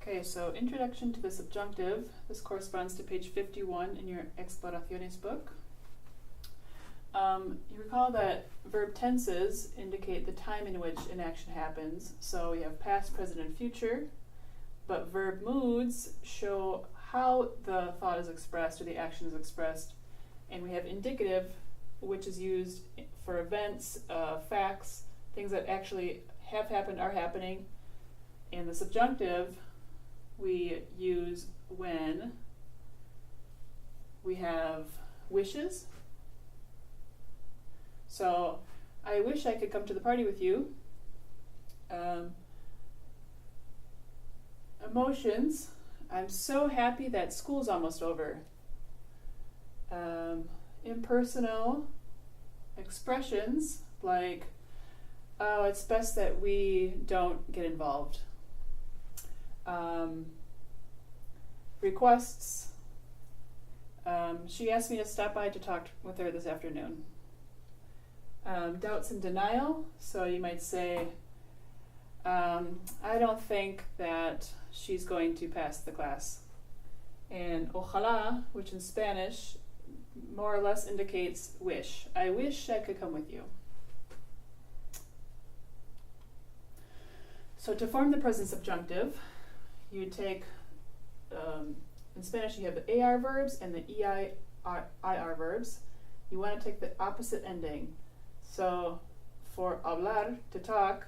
Okay, so introduction to the subjunctive. This corresponds to page 51 in your Exploraciones book. You recall that verb tenses indicate the time in which an action happens. So we have past, present, and future. But verb moods show how the thought is expressed or the action is expressed. And we have indicative, which is used for events, facts, things that actually have happened, are happening. And the subjunctive we use when we have wishes. So, I wish I could come to the party with you. Emotions, I'm so happy that school's almost over. Impersonal expressions like, oh, it's best that we don't get involved. Requests, she asked me to stop by to talk with her this afternoon. Doubts and denial, so you might say, I don't think that she's going to pass the class. And ojalá, which in Spanish more or less indicates wish. I wish I could come with you. So to form the present subjunctive, you take, in Spanish you have the AR verbs and the EIR verbs. You want to take the opposite ending. So for hablar, to talk,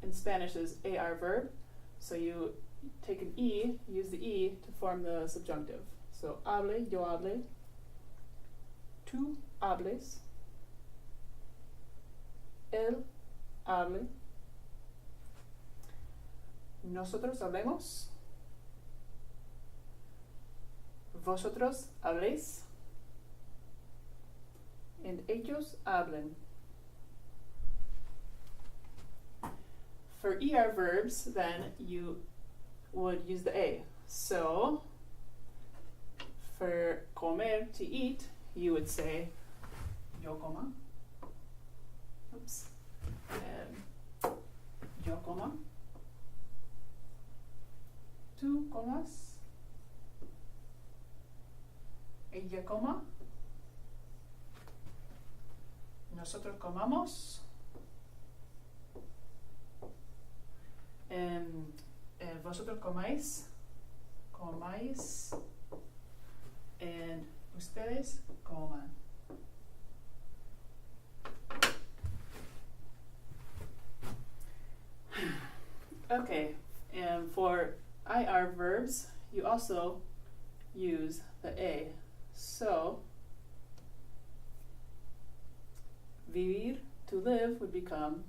in Spanish is AR verb. So you take an E, use the E to form the subjunctive. So hable, yo hable. Tú hables. Él hable. Nosotros hablemos. Vosotros habléis. And ellos hablen. For ER verbs, then, you would use the A. So, for comer, to eat, you would say, yo coma. Oops. Yo coma. Tú comas. Ella coma. Nosotros comamos. Vosotros comáis. Comáis. And ustedes coman. Okay, and for IR verbs, you also use the A. So, vivir, to live, would become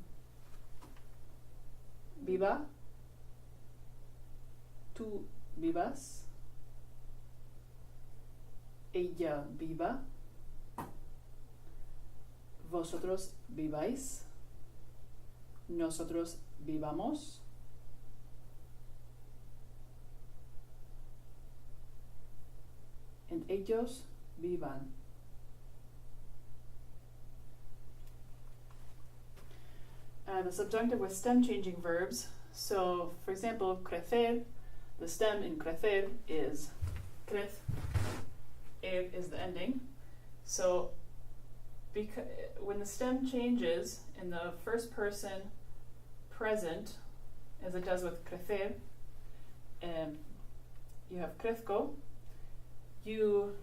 viva, tú vivas, ella viva, vosotros viváis, nosotros vivamos, and ellos vivan. The subjunctive with stem changing verbs. So, for example, crecer, the stem in crecer is crez, is the ending. So, when the stem changes in the first person present, as it does with crecer, you have crezco, you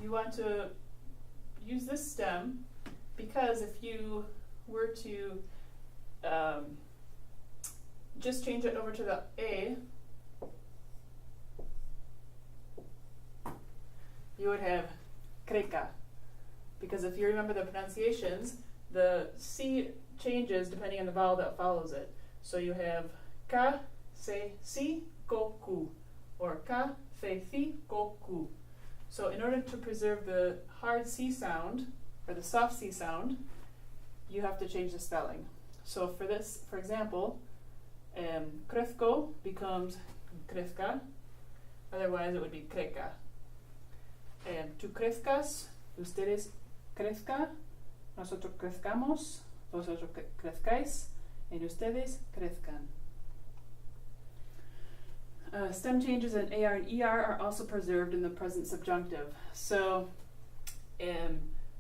want to use this stem because if you were to just change it over to the A, you would have creca. Because if you remember the pronunciations, the C changes depending on the vowel that follows it. So you have ka, se, si, ko, ku, or ka, fe, fi, ko, ku. So in order to preserve the hard C sound, or the soft C sound, you have to change the spelling. So for this, for example, crezco becomes crezca, otherwise it would be creca. Tú crezcas, ustedes crezca, nosotros crezcamos, vosotros crezcáis, en ustedes crezcan. Stem changes in AR and ER are also preserved in the present subjunctive. So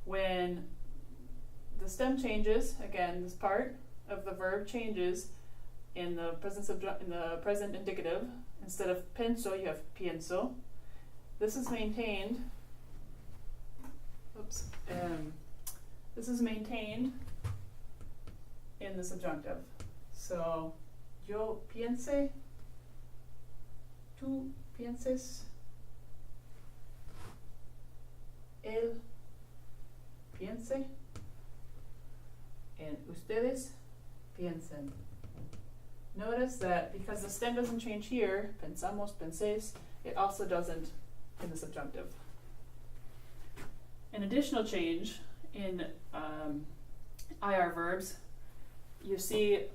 when the stem changes, again, this part of the verb changes in the present indicative. Instead of penso, you have pienso. This is maintained. This is maintained in the subjunctive. So, yo piense, tú pienses, él piense, and ustedes piensen. Notice that because the stem doesn't change here, pensamos, penséis, it also doesn't in the subjunctive. An additional change in IR verbs, you see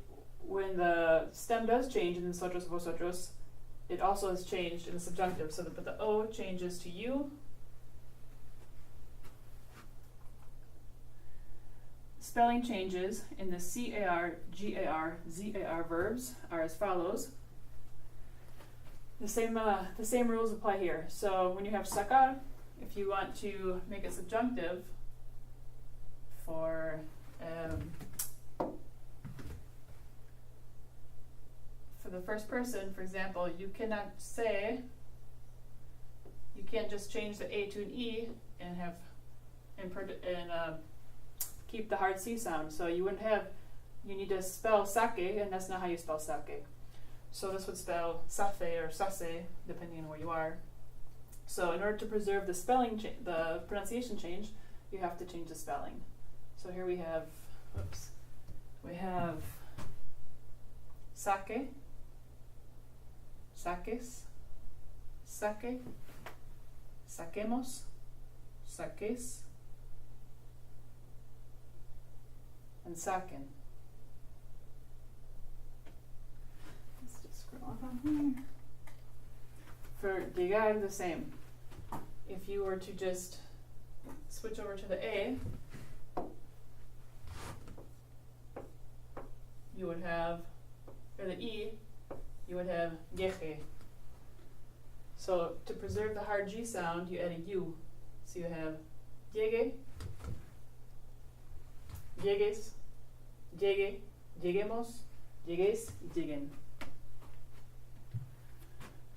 when the stem does change in nosotros, vosotros, it also has changed in the subjunctive, so that the O changes to you. Spelling changes in the CAR, GAR, ZAR verbs are as follows. The same rules apply here. So when you have sacar, if you want to make it subjunctive for the first person, for example, you cannot say, you can't just change the A to an E and have keep the hard C sound. So you need to spell sake, and that's not how you spell sake. So this would spell safe or sase, depending on where you are. So in order to preserve the the pronunciation change, you have to change the spelling. So here we have, sake, saques, sake, saquemos, saques, and saquen. Let's just scroll up on here. For llegar, the same. If you were to just switch over to the A, you would have, or the E, you would have llegue. So to preserve the hard G sound, you add a U. So you have llegue, llegues, llegue, lleguemos, llegues, lleguen.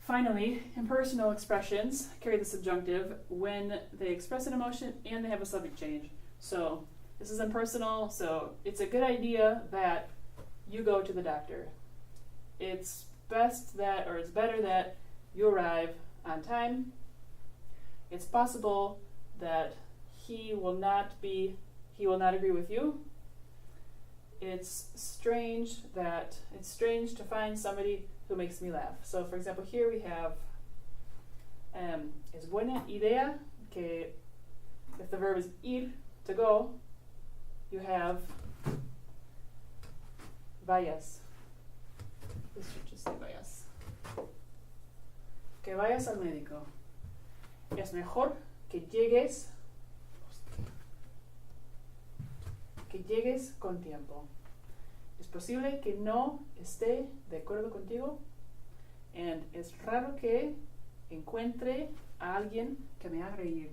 Finally, impersonal expressions carry the subjunctive when they express an emotion and they have a subject change. So this is impersonal, so it's a good idea that you go to the doctor. It's better that you arrive on time. It's possible that he will not agree with you. It's strange to find somebody who makes me laugh. So for example, here we have es buena idea que, if the verb is ir, to go, you have vayas. This should just say vayas. Que vayas al médico. Es mejor que llegues con tiempo. Es posible que no esté de acuerdo contigo, and es raro que encuentre a alguien que me haga reír.